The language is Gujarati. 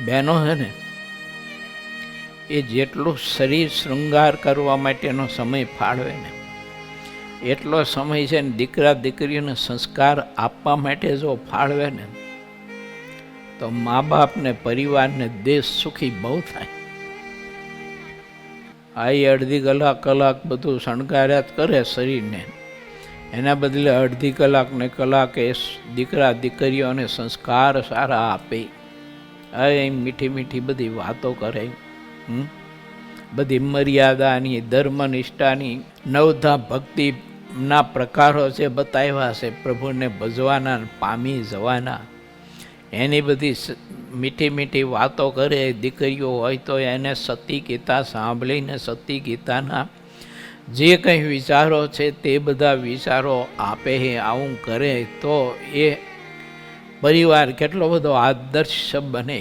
બહેનો છે ને, એ જેટલું શરીર શૃંગાર કરવા માટેનો સમય ફાળવે ને, એટલો સમય છે ને દીકરા દીકરીઓને સંસ્કાર આપવા માટે જો ફાળવે ને, તો મા બાપને, પરિવારને, દેશ સુખી બહુ થાય. આ અડધી કલાક બધું શણગાર્યા જ કરે શરીરને, એના બદલે અડધી કલાક ને કલાક એ દીકરા દીકરીઓને સંસ્કાર સારા આપે. એ મીઠી મીઠી બધી વાતો કરે, બધી મર્યાદાની, ધર્મનિષ્ઠાની, નવધા ભક્તિના પ્રકારો જે બતાવ્યા છે પ્રભુને ભજવાના, પામી જવાના, એની બધી મીઠી મીઠી વાતો કરે. દીકરીઓ હોય તો એને સતી ગીતા સાંભળીને સતી ગીતાના જે કંઈ વિચારો છે તે બધા વિચારો આપે. આવું કરે તો એ પરિવાર કેટલો બધો આદર્શ બને.